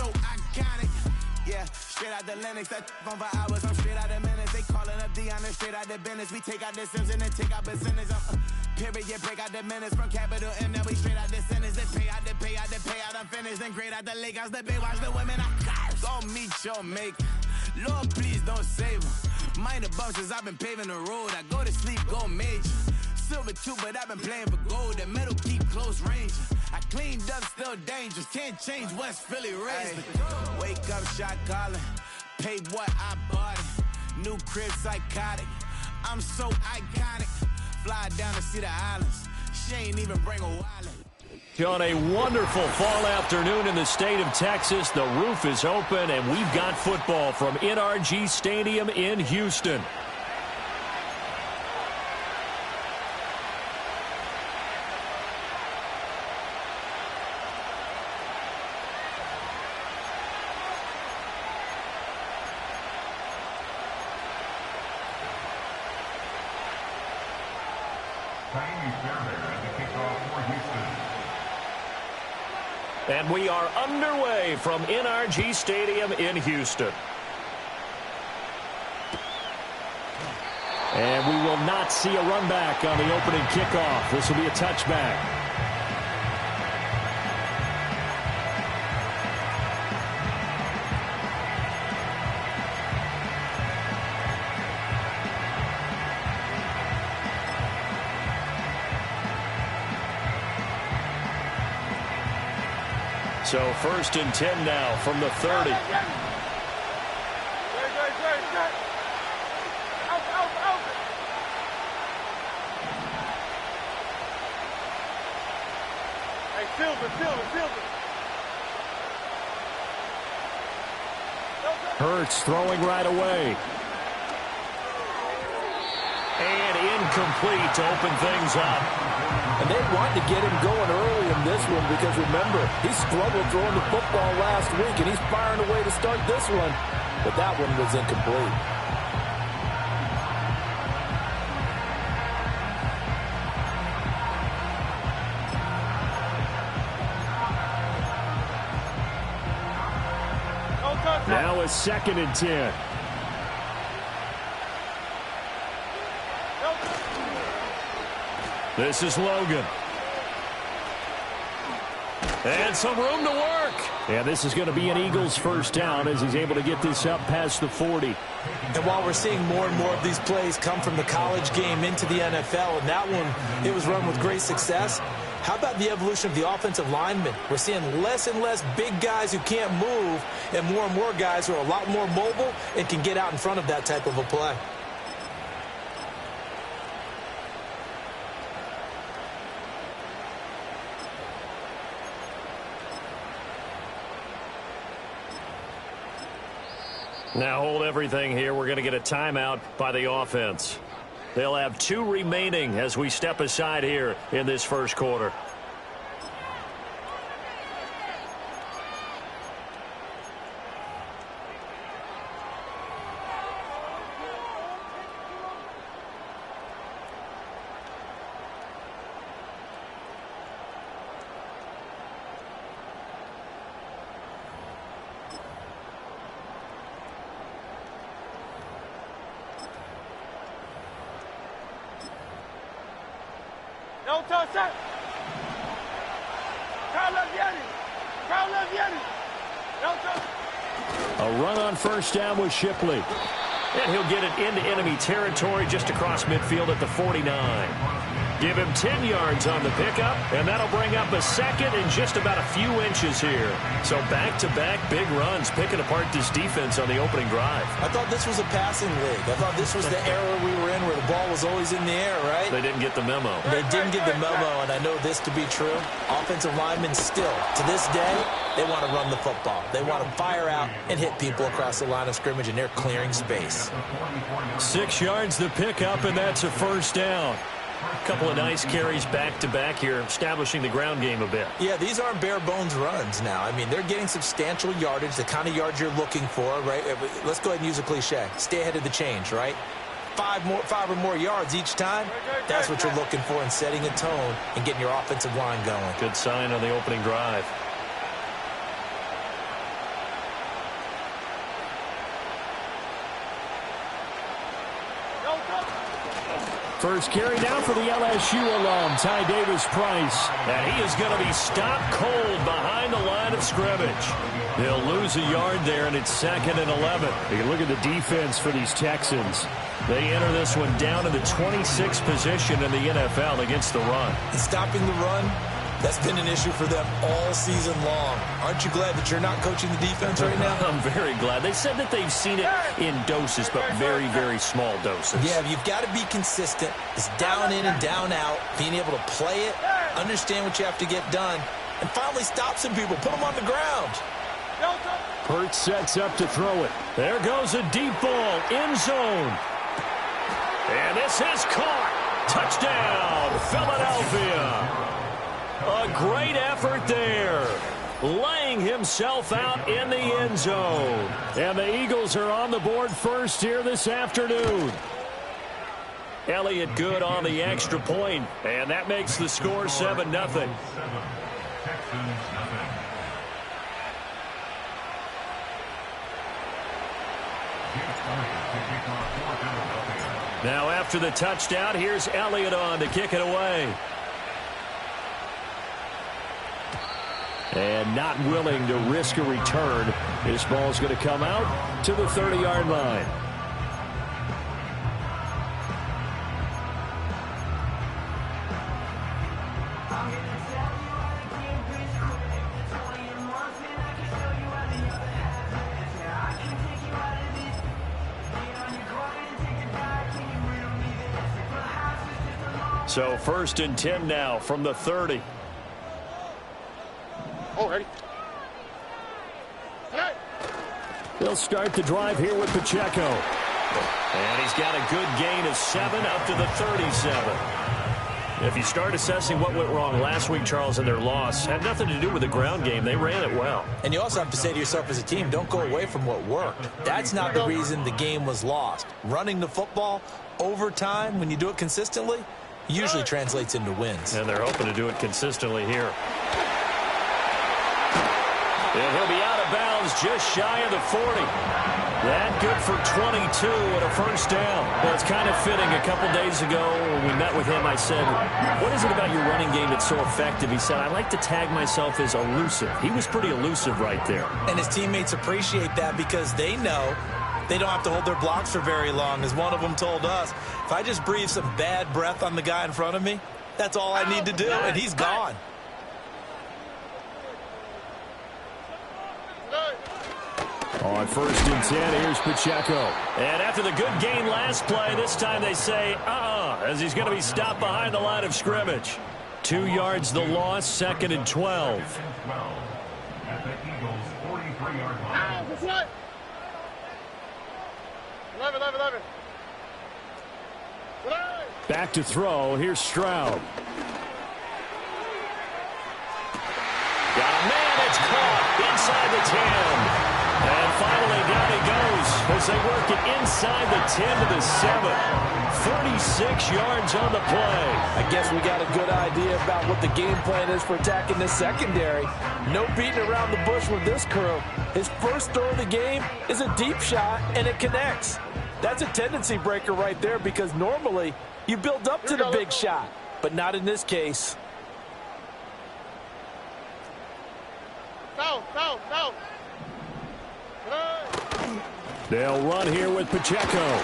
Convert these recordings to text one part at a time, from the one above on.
so iconic. Yeah, straight out the Linux, that on for hours, I'm straight out the minutes. They calling up Dion and straight out the business. We take out the Sims and then take out percentage. Period, break out the minutes from capital M, now we straight out the sentence. They pay out, I'm finished. Then grade out the Lakers, the bay, watch the women, I got it. Go meet your mate. Lord, please don't save them. Minor bumps as I've been paving the road. I go to sleep, go major. Silver too, but I've been playing for gold. The metal keep close range. I cleaned up, still dangerous. Can't change West Philly raised. Wake up, shot calling. Pay what I bought it. New crib, psychotic. I'm so iconic. Fly down to see the islands. She ain't even bring a wallet. On a wonderful fall afternoon in the state of Texas, the roof is open, and we've got football from NRG Stadium in Houston. And we are underway from NRG Stadium in Houston. And we will not see a run back on the opening kickoff. This will be a touchback. So 1st and 10 now from the 30. Hurts throwing right away. And incomplete to open things up. And they want to get him going early in this one because, remember, he struggled throwing the football last week, and he's firing away to start this one. But that one was incomplete. Now a 2nd and 10. This is Logan. And some room to work. And this is going to be an Eagles first down as he's able to get this up past the 40. And while we're seeing more and more of these plays come from the college game into the NFL, and that one, it was run with great success. How about the evolution of the offensive linemen? We're seeing less and less big guys who can't move and more guys who are a lot more mobile and can get out in front of that type of a play. Now hold everything here. We're going to get a timeout by the offense. They'll have 2 remaining as we step aside here in this first quarter. A run on first down with Shipley. And he'll get it into enemy territory just across midfield at the 49. Give him 10 yards on the pickup, and that'll bring up a 2nd and just about a few inches here. So back-to-back big runs, picking apart this defense on the opening drive. I thought this was a passing league. I thought this was the era we were in where the ball was always in the air, right? They didn't get the memo. They didn't get the memo, and I know this to be true. Offensive linemen still, to this day, they want to run the football. They want to fire out and hit people across the line of scrimmage, and they're clearing space. 6 yards the pickup, and that's a first down. A couple of nice carries back-to-back here, establishing the ground game a bit. Yeah, these aren't bare-bones runs now. I mean, they're getting substantial yardage, the kind of yards you're looking for, right? Let's go ahead and use a cliche. Stay ahead of the change, right? 5 or more yards each time, that's what you're looking for in setting a tone and getting your offensive line going. Good sign on the opening drive. First carry down for the LSU alum, Ty Davis-Price. And he is going to be stopped cold behind the line of scrimmage. They'll lose a yard there, and it's 2nd and 11. You look at the defense for these Texans. They enter this one down in the 26th position in the NFL against the run. And stopping the run, that's been an issue for them all season long. Aren't you glad that you're not coaching the defense right now? I'm very glad. They said that they've seen it in doses, but very, very small doses. Yeah, you've got to be consistent. It's down in and down out, being able to play it, understand what you have to get done, and finally stop some people, put them on the ground. Hurt sets up to throw it. There goes a deep ball, end zone. And this is caught. Touchdown, Philadelphia. A great effort there, laying himself out in the end zone. And the Eagles are on the board first here this afternoon. Elliott good on the extra point, and that makes the score 7-0. Now after the touchdown, here's Elliott on to kick it away. And not willing to risk a return. This ball's going to come out to the 30-yard line. So 1st and 10 now from the 30. Ready. They'll start the drive here with Pacheco. And he's got a good gain of 7 up to the 37. If you start assessing what went wrong last week, Charles, in their loss, had nothing to do with the ground game. They ran it well. And you also have to say to yourself as a team, don't go away from what worked. That's not the reason the game was lost. Running the football over time, when you do it consistently, usually translates into wins. And they're hoping to do it consistently here. And he'll be out of bounds just shy of the 40. That good for 22 and a first down. Well, it's kind of fitting. A couple days ago when we met with him, I said, what is it about your running game that's so effective? He said, I like to tag myself as elusive. He was pretty elusive right there. And his teammates appreciate that because they know they don't have to hold their blocks for very long. As one of them told us, if I just breathe some bad breath on the guy in front of me, that's all I need to do, and he's gone. On 1st and 10, here's Pacheco. And after the good gain last play, this time they say, as he's going to be stopped behind the line of scrimmage. 2 yards the loss, 2nd and 12. At the Eagles' 43-yard line. 11. Back to throw, here's Stroud. Got a man, it's caught inside the 10. And finally, down he goes as they work it inside the 10 to the 7. 46 yards on the play. I guess we got a good idea about what the game plan is for attacking this secondary. No beating around the bush with this crew. His first throw of the game is a deep shot, and it connects. That's a tendency breaker right there because normally you build up to the big shot, but not in this case. No. They'll run here with Pacheco.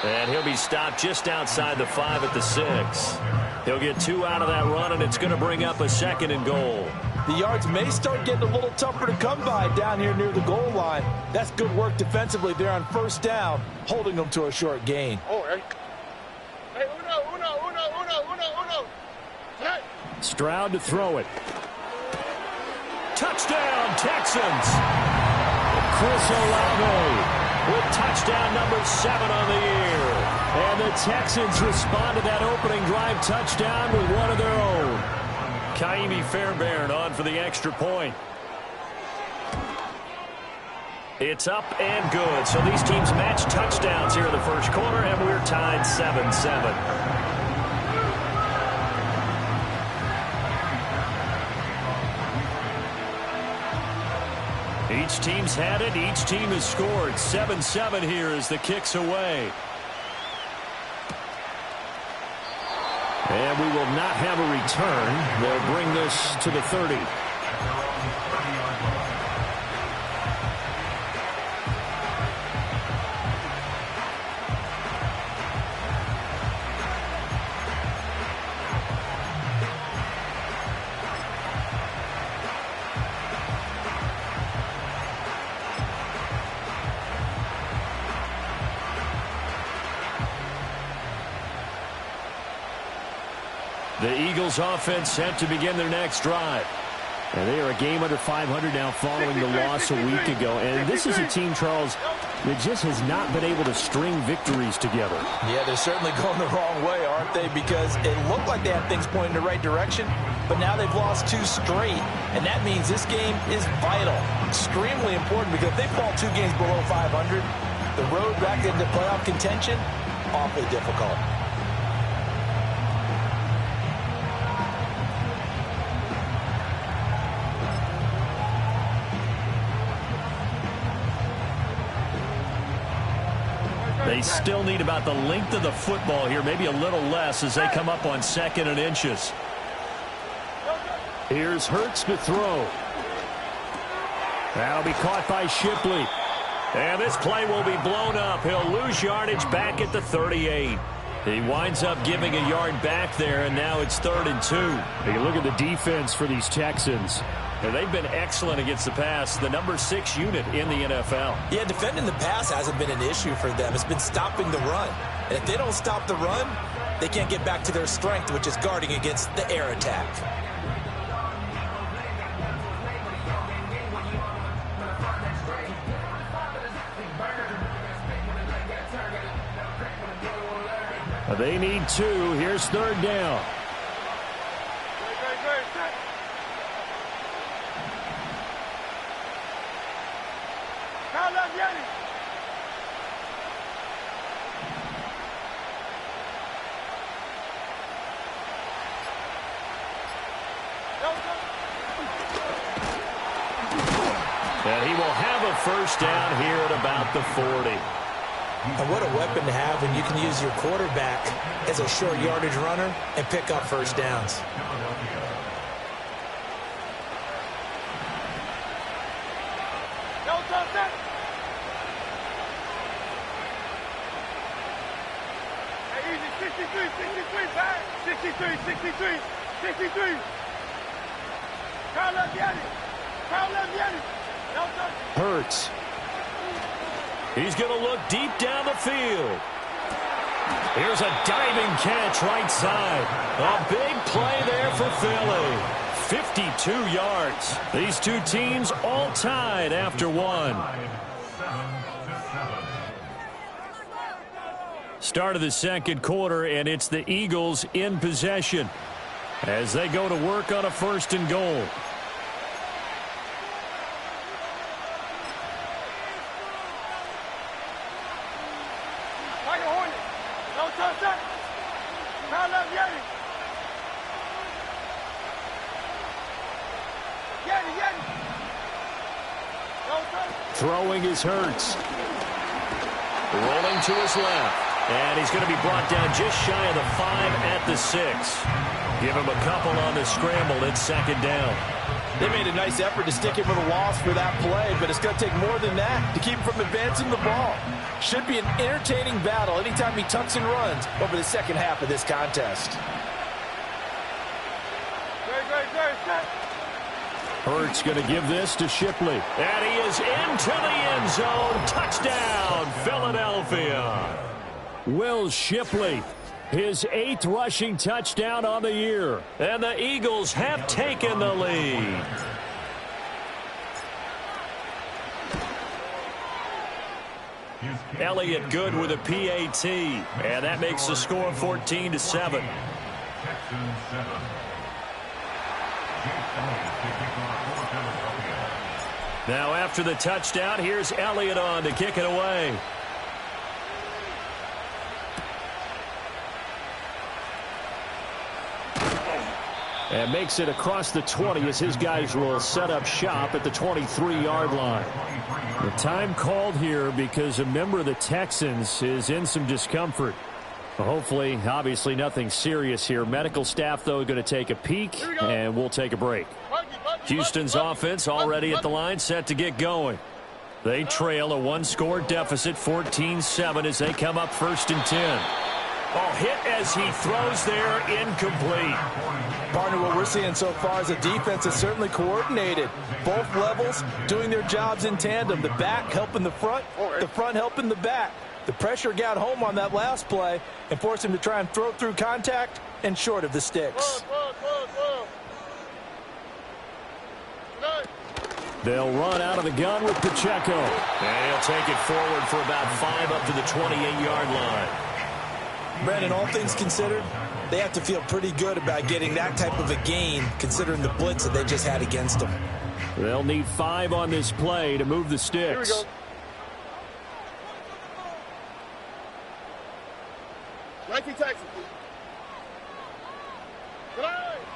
And he'll be stopped just outside the 5 at the 6. He'll get 2 out of that run, and it's going to bring up a 2nd and goal. The yards may start getting a little tougher to come by down here near the goal line. That's good work defensively there on 1st down, holding them to a short gain. Hey, uno. Hey. Stroud to throw it. Touchdown, Texans. Chris Olave with touchdown number 7 on the year. And the Texans respond to that opening drive touchdown with one of their own. Kaimi Fairbairn on for the extra point. It's up and good. So these teams match touchdowns here in the first quarter, and we're tied 7-7. Each team's had it. Each team has scored. 7-7 here as the kick's away. And we will not have a return. They'll bring this to the 30. The Eagles offense set to begin their next drive. And they are a game under 500 now following the loss a week ago. And this is a team, Charles, that just has not been able to string victories together. Yeah, they're certainly going the wrong way, aren't they? Because it looked like they had things pointing in the right direction, but now they've lost 2 straight. And that means this game is vital, extremely important, because if they fall 2 games below 500, the road back into playoff contention, awfully difficult. They still need about the length of the football here, maybe a little less as they come up on 2nd and inches. Here's Hurts to throw. That'll be caught by Shipley. And this play will be blown up. He'll lose yardage back at the 38. He winds up giving a yard back there, and now it's 3rd and 2. Take a look at the defense for these Texans. And they've been excellent against the pass, the number 6 unit in the NFL. Yeah, defending the pass hasn't been an issue for them. It's been stopping the run. And if they don't stop the run, they can't get back to their strength, which is guarding against the air attack. They need 2. Here's 3rd down. And he will have a first down here at about the 40. And what a weapon to have when you can use your quarterback as a short yardage runner and pick up first downs. Hurts. He's going to look deep down the field. Here's a diving catch right side. A big play there for Philly. 52 yards. These two teams all tied after 1. Start of the 2nd quarter, and it's the Eagles in possession as they go to work on a 1st and goal. Throwing is Hurts. Rolling to his left. And he's going to be brought down just shy of the 5 at the 6. Give him a couple on the scramble. It's 2nd down. They made a nice effort to stick him with a loss for that play, but it's going to take more than that to keep him from advancing the ball. Should be an entertaining battle anytime he tucks and runs over the second half of this contest. Hurts going to give this to Shipley. And he is into the end zone. Touchdown, Philadelphia. Will Shipley, his 8th rushing touchdown on the year. And the Eagles have taken the lead. Elliott good with a PAT. And that makes the score 14-7. Now after the touchdown, here's Elliott on to kick it away. And makes it across the 20 as his guys will set up shop at the 23-yard line. The time called here because a member of the Texans is in some discomfort. Hopefully, obviously, nothing serious here. Medical staff, though, going to take a peek, and we'll take a break. Houston's offense already at the line, set to get going. They trail a one-score deficit, 14-7, as they come up 1st and 10. Oh, hit as he throws there, incomplete. Partner, what we're seeing so far is the defense is certainly coordinated. Both levels doing their jobs in tandem. The back helping the front helping the back. The pressure got home on that last play and forced him to try and throw through contact and short of the sticks. They'll run out of the gun with Pacheco. And he'll take it forward for about 5 up to the 28-yard line. Brandon, all things considered, they have to feel pretty good about getting that type of a gain considering the blitz that they just had against them. They'll need 5 on this play to move the sticks. Here we go. Texans.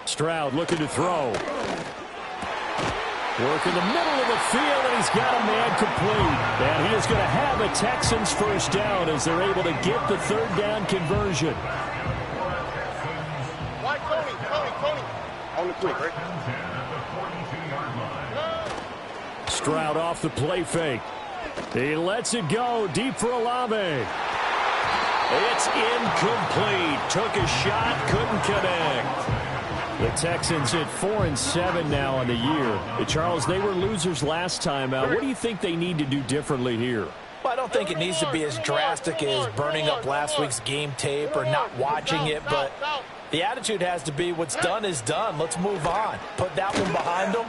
Stroud looking to throw. Work in the middle of the field, and he's got a man complete. And he is going to have a Texans first down as they're able to get the 3rd down conversion. Tony. On the quick, right? Stroud off the play fake. He lets it go deep for Olave. It's incomplete. Took a shot, couldn't connect. The Texans at 4-7 now on the year. Charles, they were losers last time out. What do you think they need to do differently here? Well, I don't think it needs to be as drastic as burning up last week's game tape or not watching it, but the attitude has to be what's done is done. Let's move on. Put that one behind them,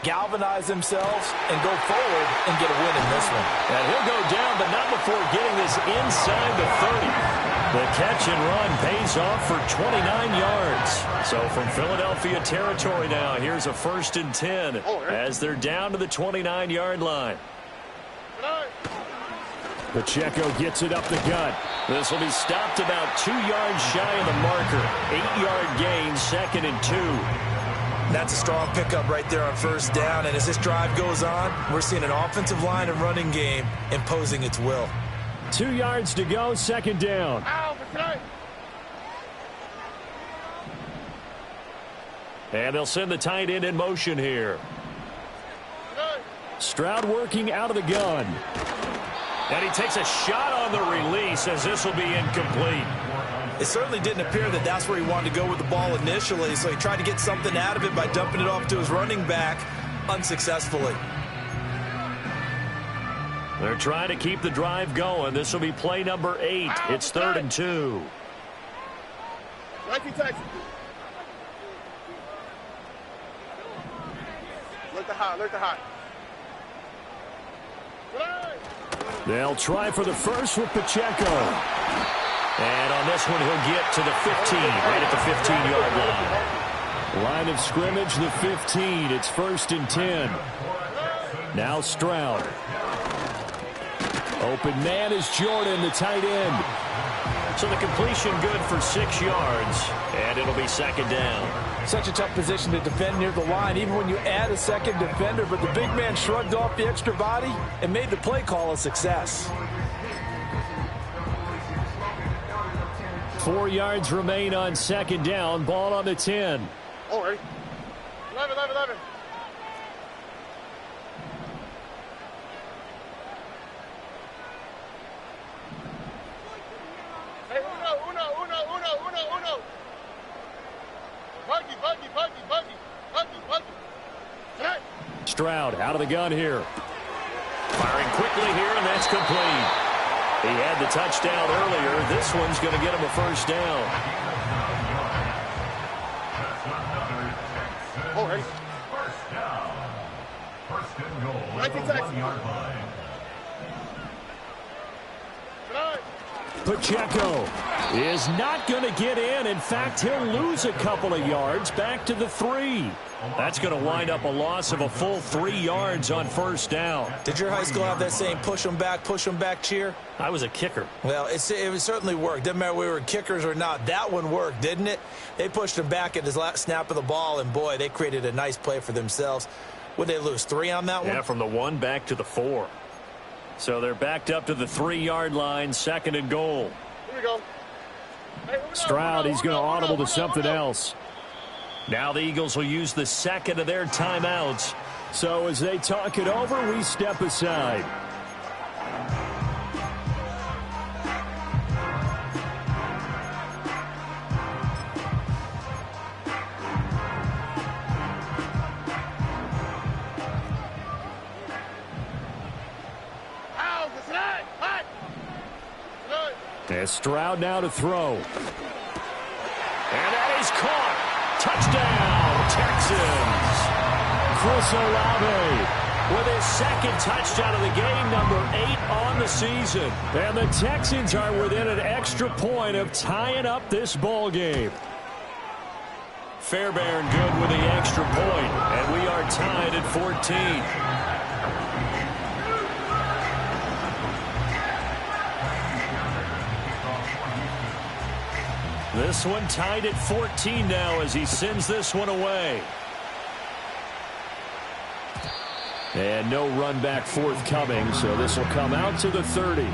galvanize themselves, and go forward and get a win in this one. And he'll go down, but not before getting this inside the 30. The catch and run pays off for 29 yards. So from Philadelphia territory now, here's a 1st and 10 as they're down to the 29-yard line. Pacheco gets it up the gut. This will be stopped about 2 yards shy of the marker. 8-yard gain, 2nd and 2. That's a strong pickup right there on 1st down. And as this drive goes on, we're seeing an offensive line and running game imposing its will. 2 yards to go, 2nd down. And they'll send the tight end in motion here. Stroud working out of the gun. And he takes a shot on the release as this will be incomplete. It certainly didn't appear that that's where he wanted to go with the ball initially, so he tried to get something out of it by dumping it off to his running back unsuccessfully. They're trying to keep the drive going. This will be play number 8. It's 3rd and 2. Texans. Look the high. They'll try for the first with Pacheco. And on this one, he'll get to the 15, right at the 15-yard line. Line of scrimmage, the 15. It's 1st and 10. Now Stroud. Open man is Jordan, the tight end. So the completion good for 6 yards, and it'll be 2nd down. Such a tough position to defend near the line, even when you add a second defender, but the big man shrugged off the extra body and made the play call a success. 4 yards remain on 2nd down. Ball on the 10. All right. 11. Hey, uno. Buggy. Hey. Stroud out of the gun here. Firing quickly here, and that's complete. He had the touchdown earlier. This one's going to get him a 1st down. All right. 1st and goal. 1-yard line. Pacheco is not going to get in. In fact, he'll lose a couple of yards back to the 3. That's going to wind up a loss of a full 3 yards on 1st down. Did your high school have that saying, push them back cheer? I was a kicker. Well, it certainly worked. Didn't matter if we were kickers or not. That one worked, didn't it? They pushed him back at his last snap of the ball, and, boy, they created a nice play for themselves. Would they lose 3 on that one? Yeah, from the 1 back to the 4. So they're backed up to the 3-yard line, 2nd and goal. Here we go. Stroud, he's going to audible to something else. Now the Eagles will use the second of their timeouts. So as they talk it over, we step aside. And Stroud now to throw. And that is caught. Touchdown, Texans. Chris Olave with his second touchdown of the game, number 8 on the season. And the Texans are within an extra point of tying up this ball game. Fairbairn good with the extra point, and we are tied at 14. This one tied at 14 now as he sends this one away. And no run back forthcoming, so this will come out to the 30.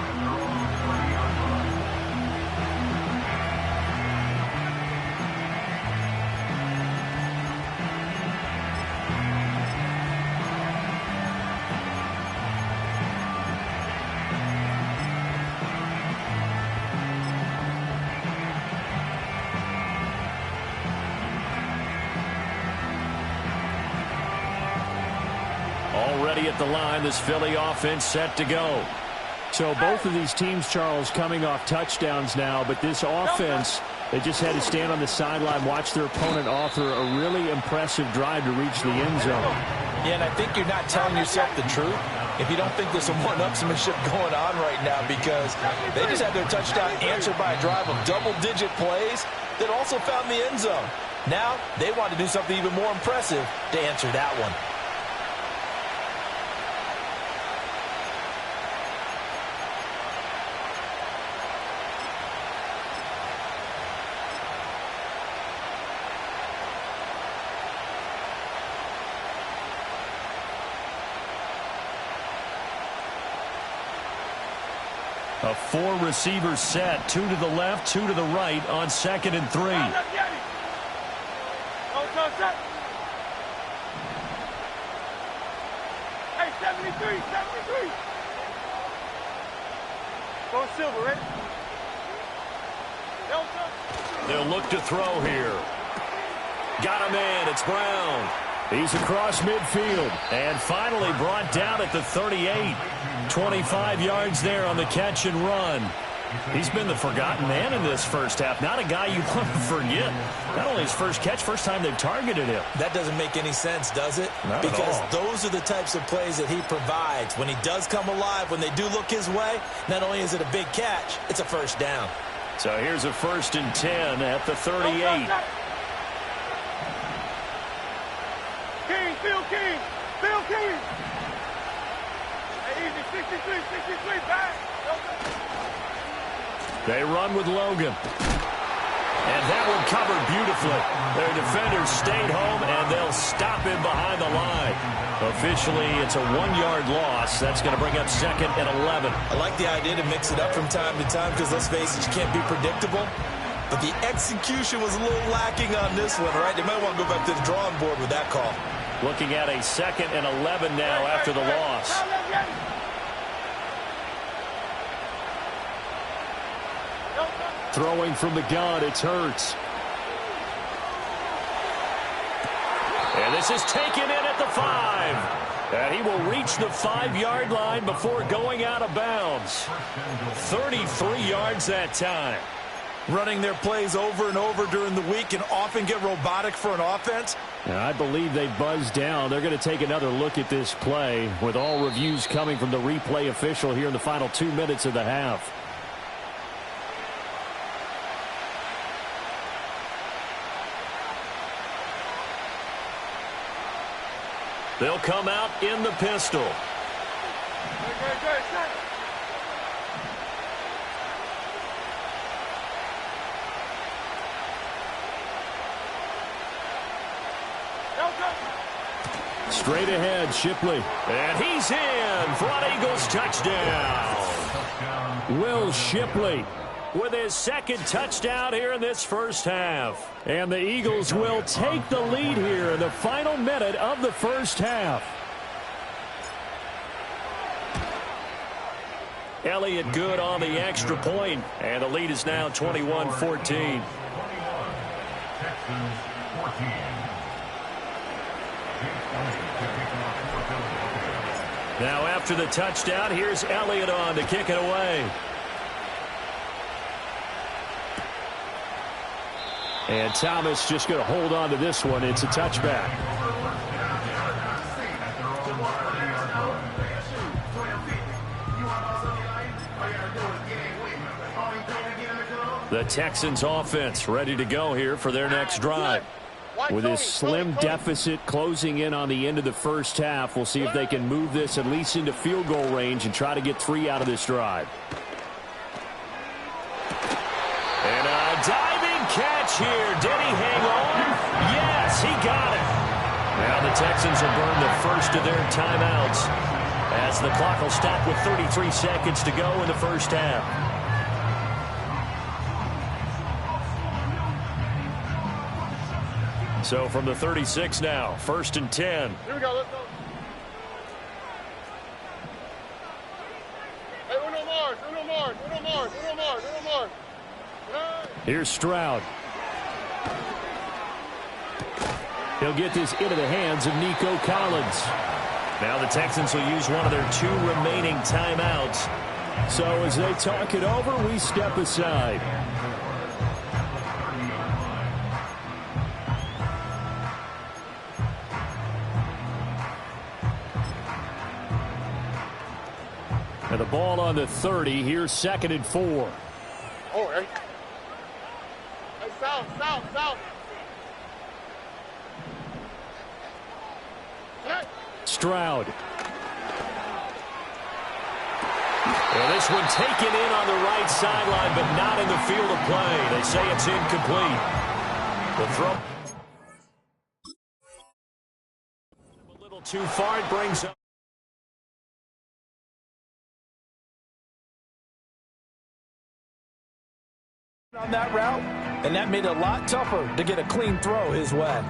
Already at the line, this Philly offense set to go. So both of these teams, Charles, coming off touchdowns now, but this offense, they just had to stand on the sideline, watch their opponent author a really impressive drive to reach the end zone. Yeah, and I think you're not telling yourself the truth if you don't think there's some one-upsmanship going on right now, because they just had their touchdown answered by a drive of double-digit plays that also found the end zone. Now they want to do something even more impressive to answer that one. A 4-receiver set, 2 to the left, 2 to the right on 2nd and 3. Hey, 73. Go Silver, right? They'll look to throw here. Got him in. It's Brown. He's across midfield and finally brought down at the 38. 25 yards there on the catch and run. He's been the forgotten man in this first half. Not a guy you want to forget. Not only his first catch, first time they've targeted him. That doesn't make any sense, does it? Not because at all. Those are the types of plays that he provides. When he does come alive, when they do look his way, not only is it a big catch, it's a first down. So here's a 1st and 10 at the 38. Phil King. Hey, easy, 63, back. They run with Logan. And that one covered beautifully. Their defenders stayed home, and they'll stop him behind the line. Officially, it's a 1-yard loss. That's going to bring up 2nd and 11. I like the idea to mix it up from time to time because, let's face it, you can't be predictable. But the execution was a little lacking on this one, right? They might want to go back to the drawing board with that call. Looking at a 2nd and 11 now after the loss. Throwing from the gun, it's Hurts. And this is taken in at the 5. And he will reach the 5-yard line before going out of bounds. 33 yards that time. Running their plays over and over during the week can often get robotic for an offense. Now, I believe they buzzed down. They're going to take another look at this play with all reviews coming from the replay official here in the final 2 minutes of the half. They'll come out in the pistol. Straight ahead, Shipley. And he's in for an Eagles touchdown. Will Shipley with his second touchdown here in this first half. And the Eagles will take the lead here in the final minute of the first half. Elliott good on the extra point, and the lead is now 21-14. Now after the touchdown, here's Elliott on to kick it away. And Thomas just going to hold on to this one. It's a touchback. The Texans offense ready to go here for their next drive. With this slim deficit closing in on the end of the first half, we'll see if they can move this at least into field goal range and try to get 3 out of this drive. And a diving catch here. Did he hang on? Yes, he got it. Now the Texans will burn the first of their timeouts as the clock will stop with 33 seconds to go in the first half. So from the 36 now, 1st and 10. Here we go, let's go. Hey, uno more. Here's Stroud. He'll get this into the hands of Nico Collins. Now the Texans will use one of their 2 remaining timeouts. So as they talk it over, we step aside. And the ball on the 30. Here's 2nd and 4. Oh, hey. Hey, south. Hey. Stroud. Well, this one taken in on the right sideline, but not in the field of play. They say it's incomplete. The throw a little too far. It brings up on that route, and that made it a lot tougher to get a clean throw his way.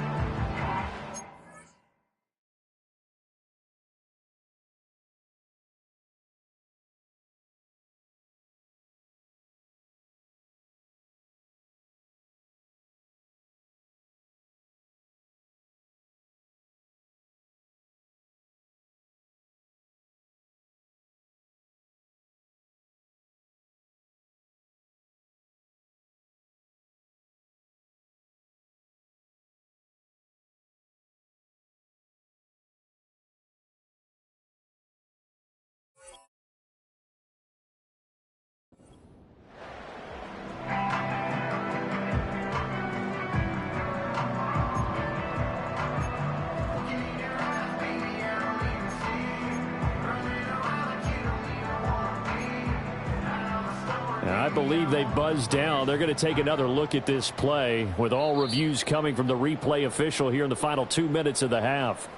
I believe they buzzed down. They're going to take another look at this play with all reviews coming from the replay official here in the final 2 minutes of the half.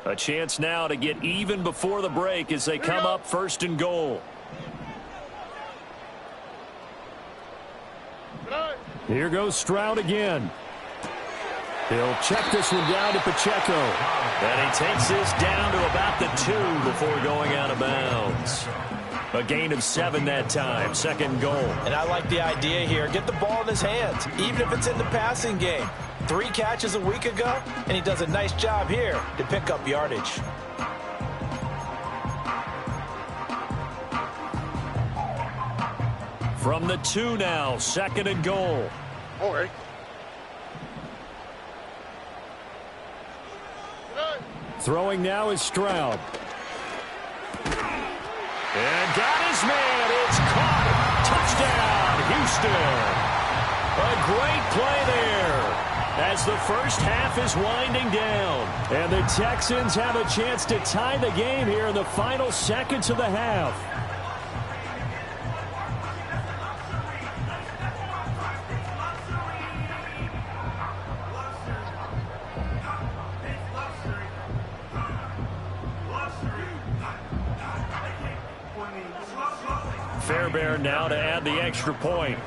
A chance now to get even before the break as they come up 1st and goal. Here goes Stroud again. He'll check this one down to Pacheco. And he takes this down to about the 2 before going out of bounds. A gain of 7 that time. 2nd goal. And I like the idea here. Get the ball in his hands, even if it's in the passing game. 3 catches a week ago, and he does a nice job here to pick up yardage. From the 2 now, 2nd and goal. All right. Throwing now is Stroud. And got his man. It's caught. Touchdown, Houston. A great play there as the first half is winding down. And the Texans have a chance to tie the game here in the final seconds of the half. Bear now to add the extra point.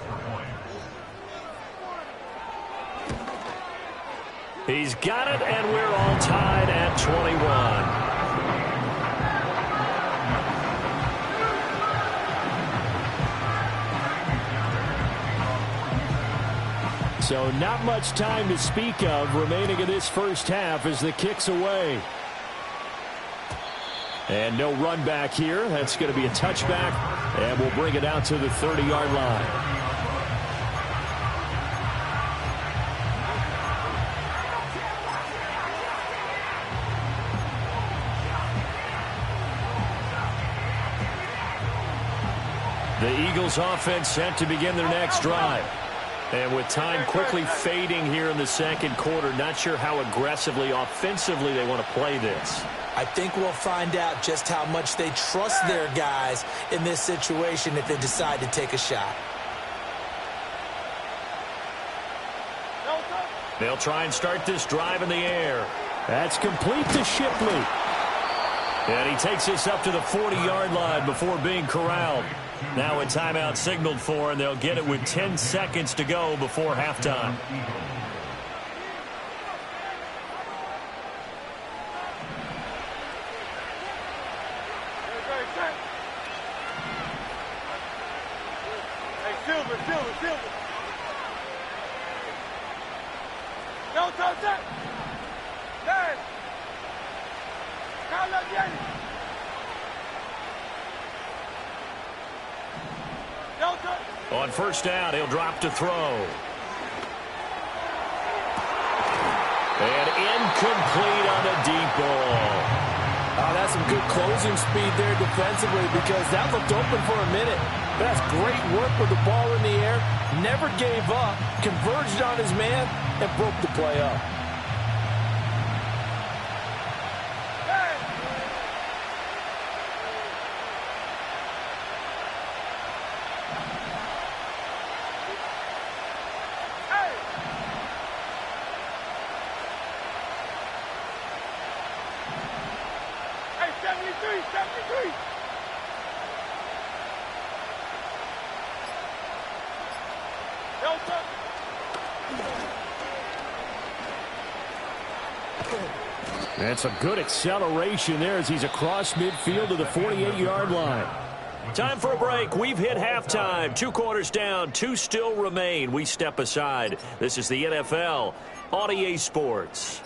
He's got it, and we're all tied at 21. So not much time to speak of remaining in this first half as the kick's away. And no run back here. That's going to be a touchback, and we'll bring it out to the 30-yard line. The Eagles offense set to begin their next drive. And with time quickly fading here in the second quarter, not sure how aggressively, offensively they want to play this. I think we'll find out just how much they trust their guys in this situation if they decide to take a shot. They'll try and start this drive in the air. That's complete to Shipley. And he takes this up to the 40-yard line before being corralled. Now a timeout signaled for, and they'll get it with 10 seconds to go before halftime. Hey, Silver. No, touch that. Hey. Now let's get it. On first down, he'll drop to throw. And incomplete on a deep ball. Oh, that's some good closing speed there defensively because that looked open for a minute. But that's great work with the ball in the air. Never gave up, converged on his man, and broke the play up. That's a good acceleration there as he's across midfield to the 48-yard line. Time for a break. We've hit halftime. 2 quarters down. 2 still remain. We step aside. This is the NFL on EA Sports.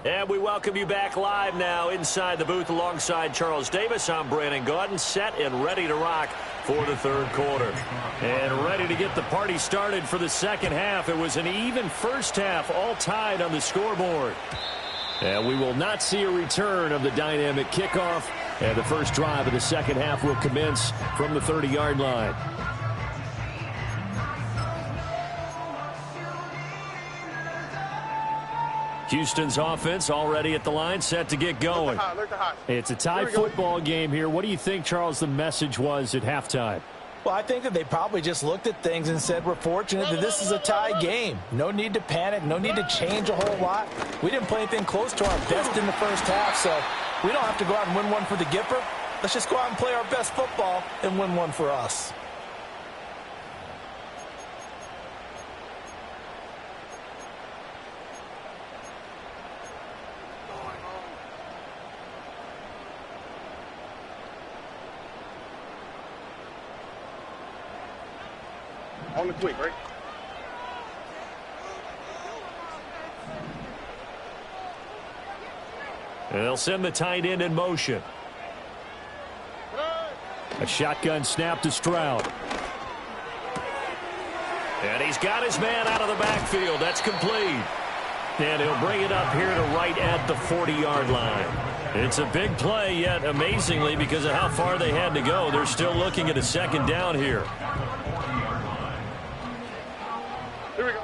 And we welcome you back live now inside the booth alongside Charles Davis. I'm Brandon Gaudin, set and ready to rock for the third quarter. And ready to get the party started for the second half. It was an even first half, all tied on the scoreboard. And we will not see a return of the dynamic kickoff. And the first drive of the second half will commence from the 30-yard line. Houston's offense already at the line, set to get going. It's a tie football game here. What do you think, Charles, the message was at halftime? Well, I think that they probably just looked at things and said, we're fortunate that this is a tie game. No need to panic. No need to change a whole lot. We didn't play anything close to our best in the first half, so we don't have to go out and win one for the Gipper. Let's just go out and play our best football and win one for us. On the quick, right? And they'll send the tight end in motion. A shotgun snap to Stroud. And he's got his man out of the backfield. That's complete. And he'll bring it up here to right at the 40-yard line. It's a big play, yet amazingly, because of how far they had to go, they're still looking at a second down here. Here we go.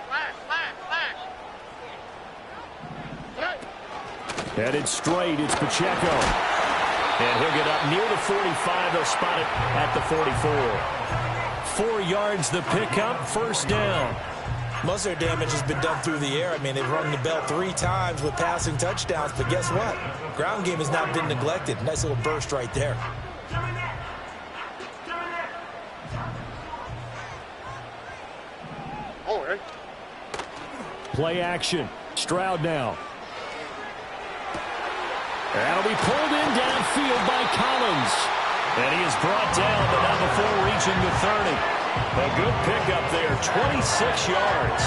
Flash. Headed straight, it's Pacheco. And he'll get up near the 45. They'll spot it at the 44. 4 yards the pickup, first down. Most of their damage has been done through the air. I mean, they've rung the bell 3 times with passing touchdowns, but guess what? Ground game has not been neglected. Nice little burst right there. Play action. Stroud now. That'll be pulled in downfield by Collins. And he is brought down, but not before reaching the 30. A good pickup there, 26 yards.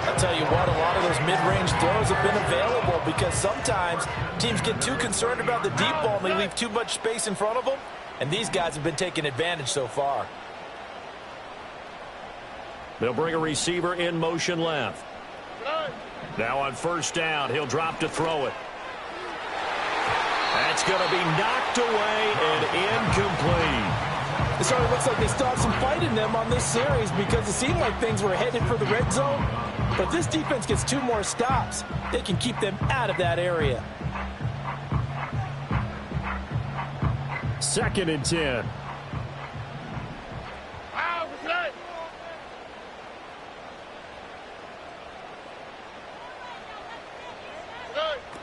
I'll tell you what, a lot of those mid-range throws have been available because sometimes teams get too concerned about the deep ball and they leave too much space in front of them. And these guys have been taking advantage so far. They'll bring a receiver in motion left. Now on first down, he'll drop to throw it. That's going to be knocked away and incomplete. It sort of looks like they still have some fight in them on this series because it seemed like things were headed for the red zone. But if this defense gets 2 more stops, they can keep them out of that area. 2nd and 10.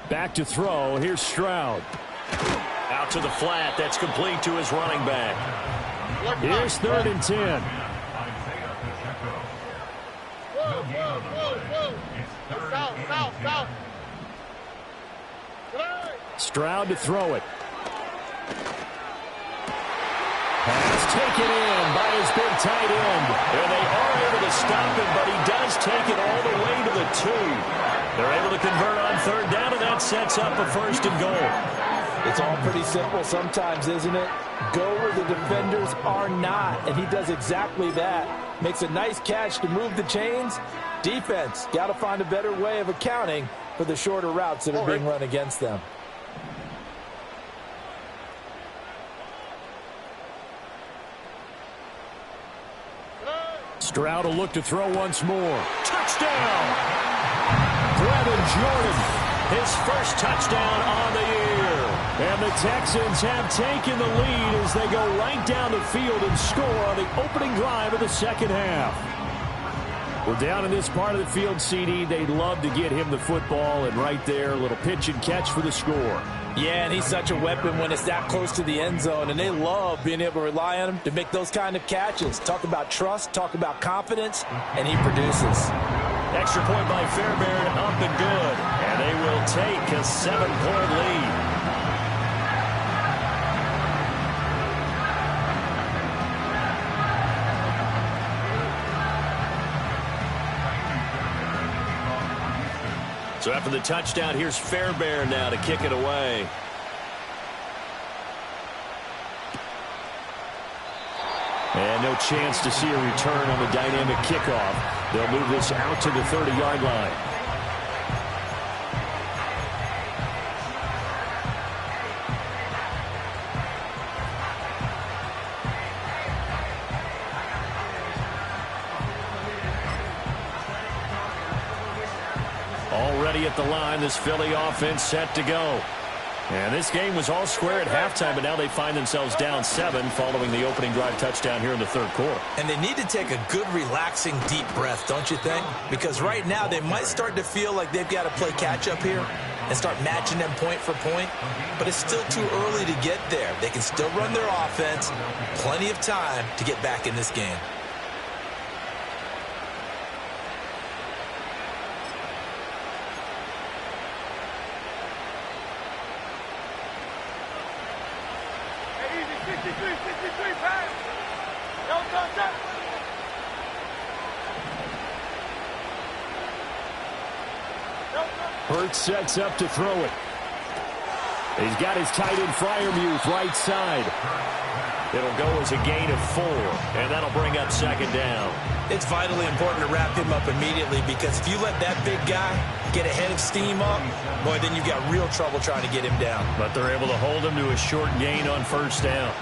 Back to throw. Here's Stroud. Out to the flat. That's complete to his running back. Here's 3rd and 10. Stroud to throw it. Pass taken in by his big tight end. And they are able to stop him, but he does take it all the way to the 2. They're able to convert on 3rd down, and that sets up a 1st and goal. It's all pretty simple sometimes, isn't it? Go where the defenders are not, and he does exactly that. Makes a nice catch to move the chains. Defense, got to find a better way of accounting for the shorter routes that are being run against them. Stroud will look to throw once more. Touchdown! Brevin Jordan, his first touchdown on the year. And the Texans have taken the lead as they go right down the field and score on the opening drive of the 2nd half. Well, down in this part of the field, CD, they'd love to get him the football, and right there, a little pitch and catch for the score. Yeah, and he's such a weapon when it's that close to the end zone, and they love being able to rely on him to make those kind of catches. Talk about trust, talk about confidence, and he produces. Extra point by Fairbairn, up and good. And they will take a 7-point lead. So after the touchdown, here's Fairbairn now to kick it away. And no chance to see a return on the dynamic kickoff. They'll move this out to the 30-yard line. Already at the line, this Philly offense set to go. And this game was all square at halftime, but now they find themselves down 7 following the opening drive touchdown here in the 3rd quarter. And they need to take a good, relaxing, deep breath, don't you think? Because right now they might start to feel like they've got to play catch-up here and start matching them point for point. But it's still too early to get there. They can still run their offense. Plenty of time to get back in this game. Hurts sets up to throw it. He's got his tight end Freiermuth right side. It'll go as a gain of 4, and that'll bring up 2nd down. It's vitally important to wrap him up immediately because if you let that big guy get a head of steam up, boy, then you've got real trouble trying to get him down. But they're able to hold him to a short gain on 1st down.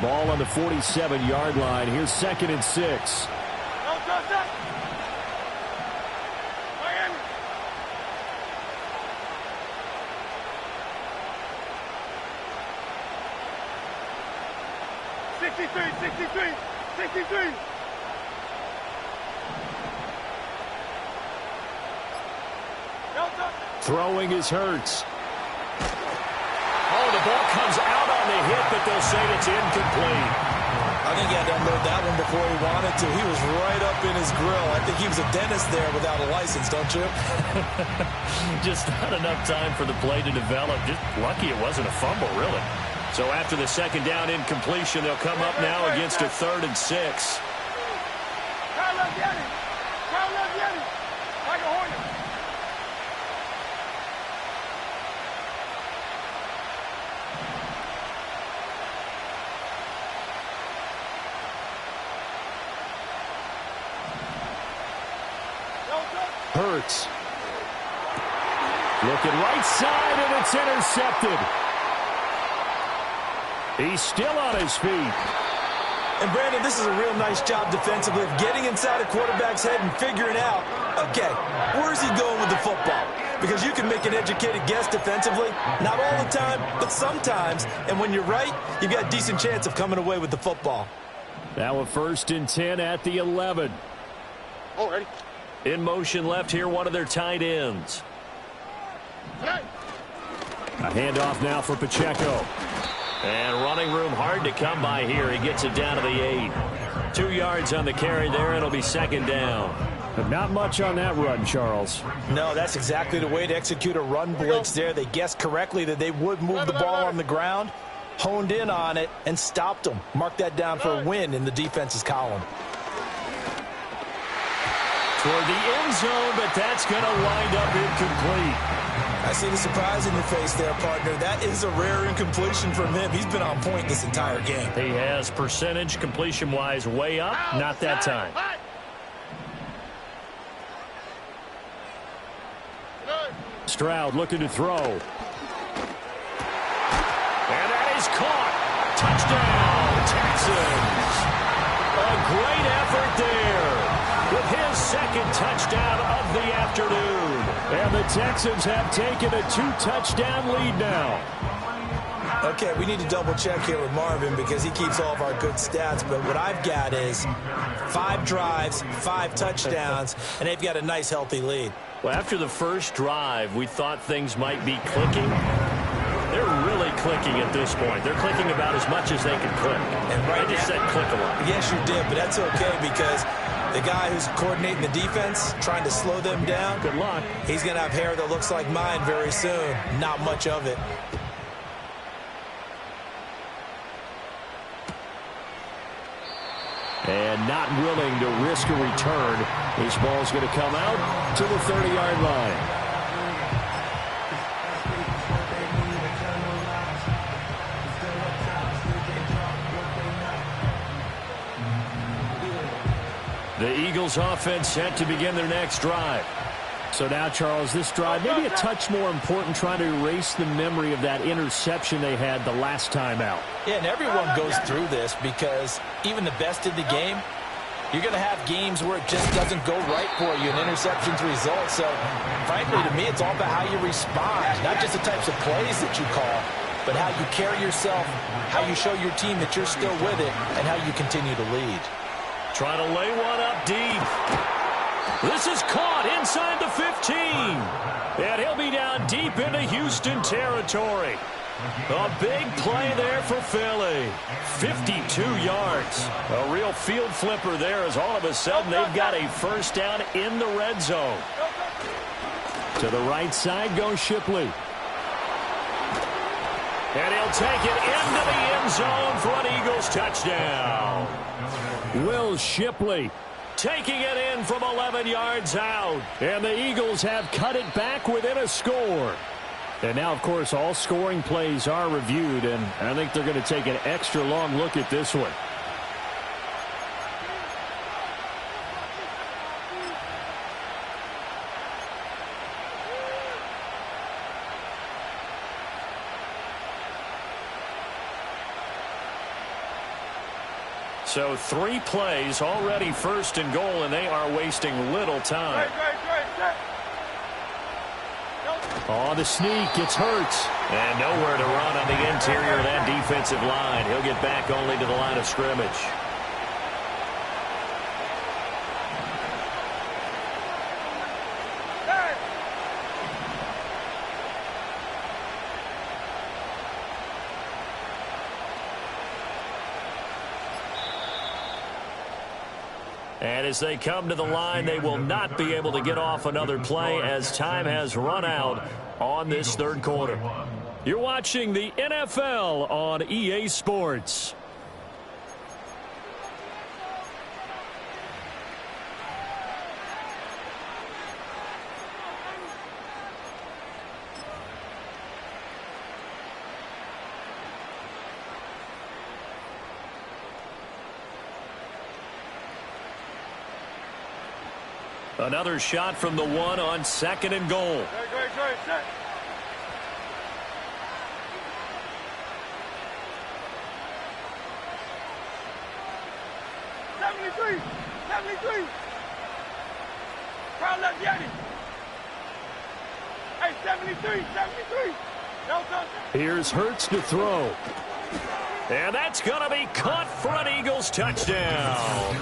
Ball on the 47-yard line. Here's 2nd and 6. Throwing is Hurts. Oh, the ball comes out on the hit, but they'll say it's incomplete. I think he had to unload that one before he wanted to. He was right up in his grill. I think he was a dentist there without a license, don't you? Just not enough time for the play to develop. Just lucky it wasn't a fumble, really. So after the second down incompletion, they'll come up now against a 3rd and 6. Hurts. Looking right side, and it's intercepted. He's still on his feet. And, Brandon, this is a real nice job defensively of getting inside a quarterback's head and figuring out, okay, where's he going with the football? Because you can make an educated guess defensively. Not all the time, but sometimes. And when you're right, you've got a decent chance of coming away with the football. Now a 1st and 10 at the 11. Oh, ready. In motion left here, one of their tight ends. A handoff now for Pacheco. And running room hard to come by here. He gets it down to the 8. 2 yards on the carry there. It'll be 2nd down. But not much on that run, Charles. No, that's exactly the way to execute a run blitz there. They guessed correctly that they would move the ball on the ground, honed in on it, and stopped them. Mark that down for a win in the defense's column. Toward the end zone, but that's going to wind up incomplete. I see the surprise in your face there, partner. That is a rare incompletion from him. He's been on point this entire game. He has percentage completion-wise way up. Not that time. Stroud looking to throw. And that is caught. Touchdown, Texans. A great effort there with his 2nd touchdown of the afternoon. And the Texans have taken a 2-touchdown lead now. Okay, we need to double-check here with Marvin because he keeps all of our good stats. But what I've got is 5 drives, 5 touchdowns, and they've got a nice, healthy lead. Well, after the first drive, we thought things might be clicking. They're really clicking at this point. They're clicking about as much as they can click. And right I just said click a lot. Yes, you did, but that's okay because the guy who's coordinating the defense, trying to slow them down, good luck. He's going to have hair that looks like mine very soon. Not much of it. And not willing to risk a return. This ball's going to come out to the 30-yard line. The Eagles offense set to begin their next drive. So now, Charles, this drive maybe a touch more important, trying to erase the memory of that interception they had the last time out. Yeah, and everyone goes through this because even the best in the game, you're going to have games where it just doesn't go right for you, and interceptions result. So, frankly, to me, it's all about how you respond, not just the types of plays that you call, but how you carry yourself, how you show your team that you're still with it, and how you continue to lead. Trying to lay one up deep. This is caught inside the 15. And he'll be down deep into Houston territory. A big play there for Philly. 52 yards. A real field flipper there as all of a sudden they've got a first down in the red zone. To the right side goes Shipley. And he'll take it into the end zone for an Eagles touchdown. Will Shipley taking it in from 11 yards out. And the Eagles have cut it back within a score. And now, of course, all scoring plays are reviewed, and I think they're going to take an extra long look at this one. So 3 plays already first and goal, and they are wasting little time. On the sneak, it's Hurts. And nowhere to run on the interior of that defensive line. He'll get back only to the line of scrimmage. And as they come to the line, they will not be able to get off another play as time has run out on this third quarter. You're watching the NFL on EA Sports. Another shot from the one on 2nd and goal. Great, set. Crowd left Yeti. Hey, 73. Here's Hurts to throw. And that's going to be caught for an Eagles touchdown.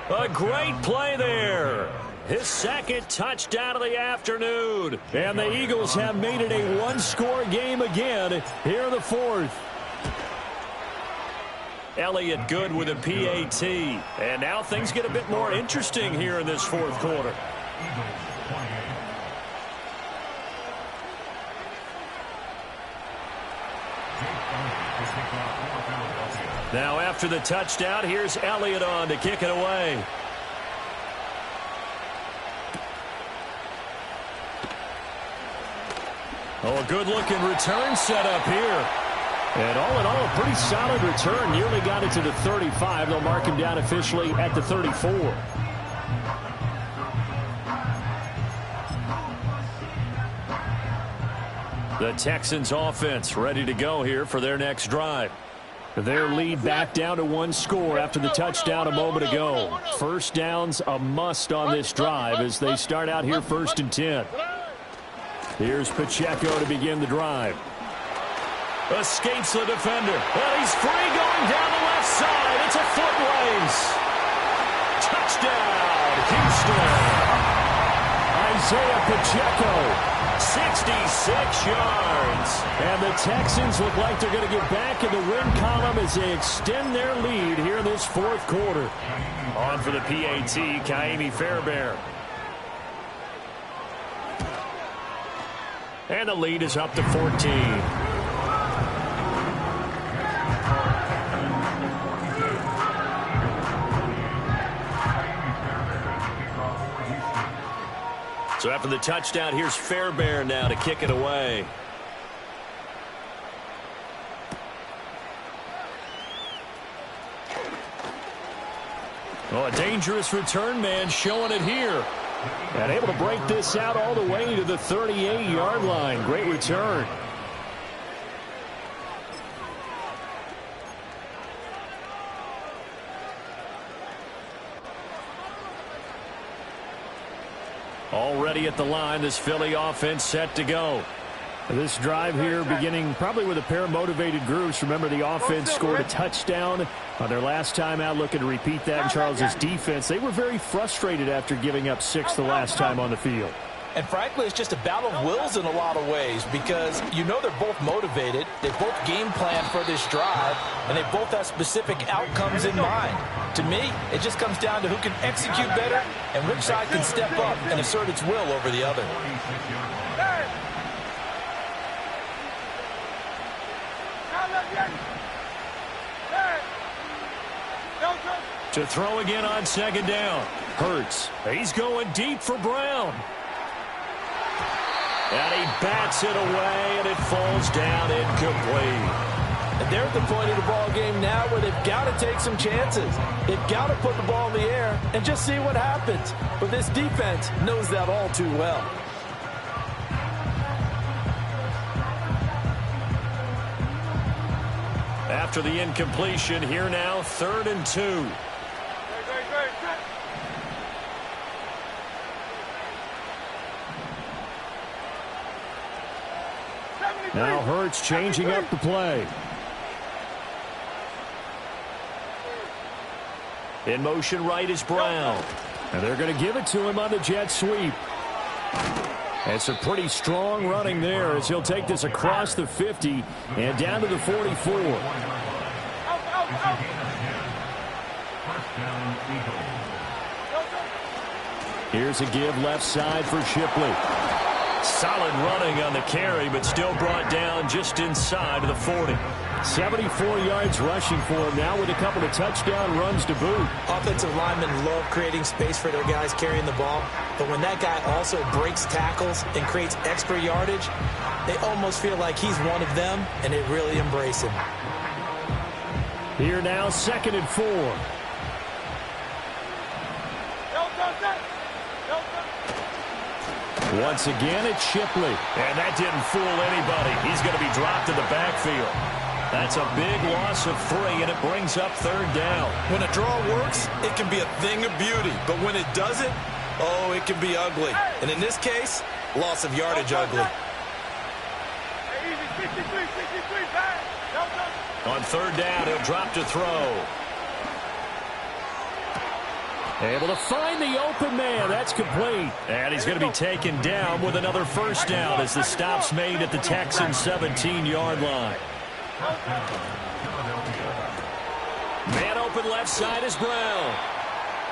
A great play there. His second touchdown of the afternoon. And the Eagles have made it a one-score game again here in the fourth. Elliott good with a PAT. And now things get a bit more interesting here in this fourth quarter. Now after the touchdown, here's Elliott on to kick it away. Oh, a good-looking return set up here. And all in all, a pretty solid return. Nearly got it to the 35. They'll mark him down officially at the 34. The Texans offense ready to go here for their next drive. Their lead back down to one score after the touchdown a moment ago. First down's a must on this drive as they start out here 1st and 10. Here's Pacheco to begin the drive. Escapes the defender. And he's free going down the left side. It's a foot race. Touchdown, Houston. Isaiah Pacheco. 66 yards. And the Texans look like they're going to get back in the win column as they extend their lead here in this fourth quarter. On for the PAT, Kaimi Fairbairn. And the lead is up to 14. So after the touchdown, here's Fairbairn now to kick it away. Oh, a dangerous return man showing it here. And able to break this out all the way to the 38-yard line. Great return. Already at the line, this Philly offense set to go. This drive here beginning probably with a pair of motivated groups. Remember, the offense scored a touchdown on their last time out. Looking to repeat that in Charles' defense. They were very frustrated after giving up 6 the last time on the field. And frankly, it's just a battle of wills in a lot of ways because you know they're both motivated. They both game plan for this drive, and they both have specific outcomes in mind. To me, it just comes down to who can execute better and which side can step up and assert its will over the other. To throw again on 2nd down. Hurts. He's going deep for Brown. And he bats it away, and it falls down incomplete. And they're at the point of the ball game now where they've got to take some chances. They've got to put the ball in the air and just see what happens. But this defense knows that all too well. After the incompletion, here now, 3rd and 2. Now Hurts changing up the play. In motion right is Brown. And they're going to give it to him on the jet sweep. It's a pretty strong running there as he'll take this across the 50 and down to the 44. Here's a give left side for Shipley. Solid running on the carry, but still brought down just inside of the 40. 74 yards rushing for him now with a couple of touchdown runs to boot. Offensive linemen love creating space for their guys carrying the ball, but when that guy also breaks tackles and creates extra yardage, they almost feel like he's one of them, and they really embrace him. Here now, 2nd and 4. Once again, it's Shipley. And that didn't fool anybody. He's going to be dropped in the backfield. That's a big loss of 3, and it brings up 3rd down. When a draw works, it can be a thing of beauty. But when it doesn't, oh, it can be ugly. And in this case, loss of yardage ugly. On 3rd down, he'll drop to throw. Able to find the open man. That's complete. And he's going to be taken down with another 1st down as the stop's made at the Texans' 17-yard line. Man open left side is Brown.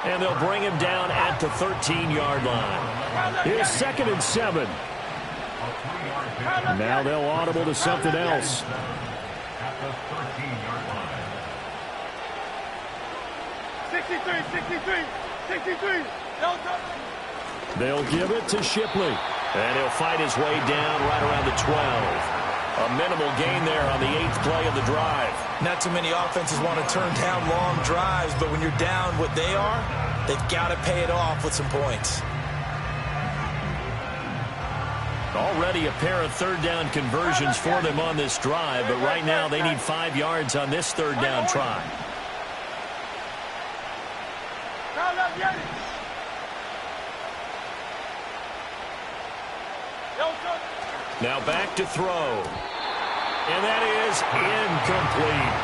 And they'll bring him down at the 13-yard line. Here's 2nd and 7. Now they'll audible to something else. They'll give it to Shipley. And he'll fight his way down right around the 12. A minimal gain there on the 8th play of the drive. Not too many offenses want to turn down long drives, but when you're down what they are, they've got to pay it off with some points. Already a pair of 3rd down conversions for them on this drive, but right now they need 5 yards on this 3rd down try. Now back to throw. And that is incomplete.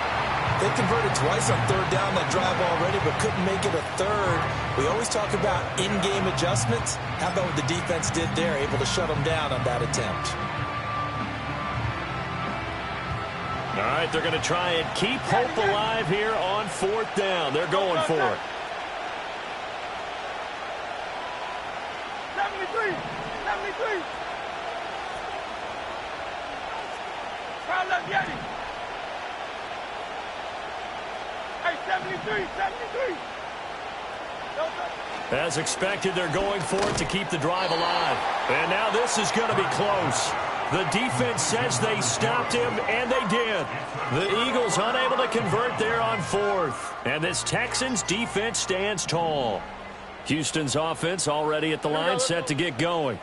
They converted twice on 3rd down that drive already, but couldn't make it a 3rd. We always talk about in-game adjustments. How about what the defense did there, able to shut them down on that attempt? All right, they're going to try and keep hope alive here on 4th down. They're going for it. 73. Hey, 73. As expected, they're going for it to keep the drive alive. And now this is going to be close. The defense says they stopped him, and they did. The Eagles unable to convert there on 4th. And this Texans defense stands tall. Houston's offense already at the line, set to get going.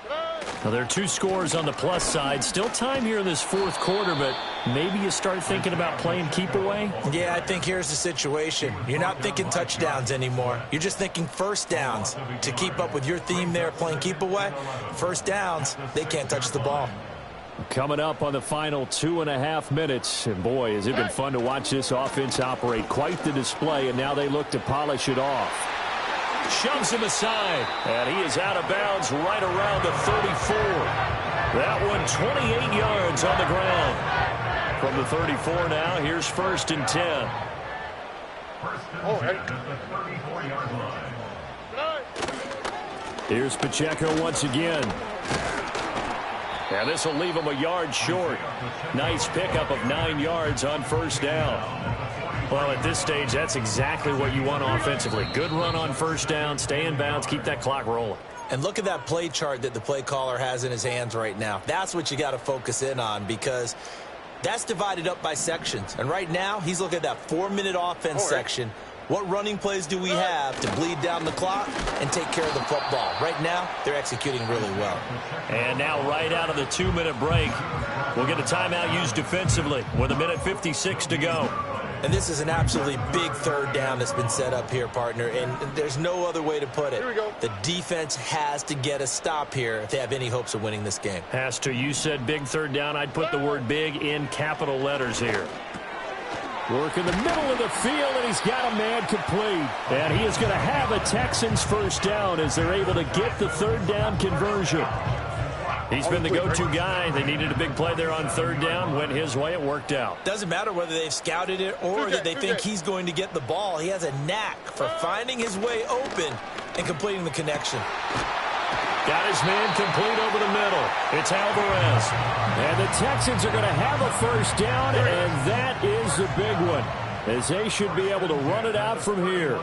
Now, there are 2 scores on the plus side. Still time here in this 4th quarter, but maybe you start thinking about playing keep away? Yeah, I think here's the situation. You're not thinking touchdowns anymore. You're just thinking 1st downs. To keep up with your theme there, playing keep away, 1st downs, they can't touch the ball. Coming up on the final 2.5 minutes. And boy, has it been fun to watch this offense operate. Quite the display, and now they look to polish it off. Shoves him aside, and he is out of bounds right around the 34. That one 28 yards on the ground. From the 34 now, here's 1st and 10. Here's Pacheco once again. And this will leave him a yard short. Nice pickup of 9 yards on 1st down. Well, at this stage, that's exactly what you want offensively. Good run on 1st down, stay in bounds, keep that clock rolling. And look at that play chart that the play caller has in his hands right now. That's what you got to focus in on, because that's divided up by sections. And right now, he's looking at that 4-minute offense section. What running plays do we have to bleed down the clock and take care of the football? Right now, they're executing really well. And now right out of the 2-minute break, we'll get a timeout used defensively with 1:56 to go. And this is an absolutely big 3rd down that's been set up here, partner, and there's no other way to put it. The defense has to get a stop here if they have any hopes of winning this game. Has to. You said big 3rd down. I'd put the word big in capital letters here. Work in the middle of the field, and he's got a man complete. And he is going to have a Texans 1st down as they're able to get the 3rd down conversion. He's been the go-to guy. They needed a big play there on 3rd down. Went his way. It worked out. Doesn't matter whether they've scouted it or that they think he's going to get the ball. He has a knack for finding his way open and completing the connection. Got his man complete over the middle. It's Alvarez. And the Texans are going to have a first down, and that is the big one, as they should be able to run it out from here.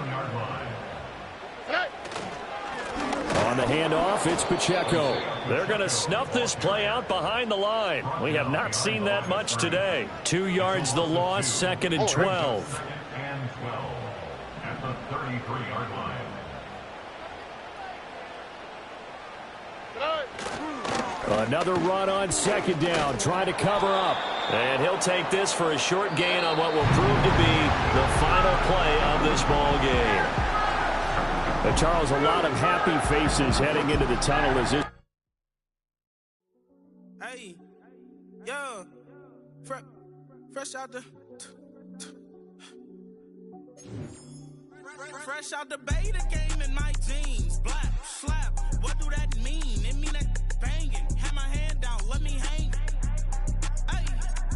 On the handoff, it's Pacheco. They're going to snuff this play out behind the line. We have not seen that much today. 2 yards the loss, 2nd and 12. At the 33-yard line. Another run on 2nd down, trying to cover up. And he'll take this for a short gain on what will prove to be the final play of this ball game. Charles, a lot of happy faces heading into the tunnel as this. Hey, yo, fresh out the beta game in my jeans, black.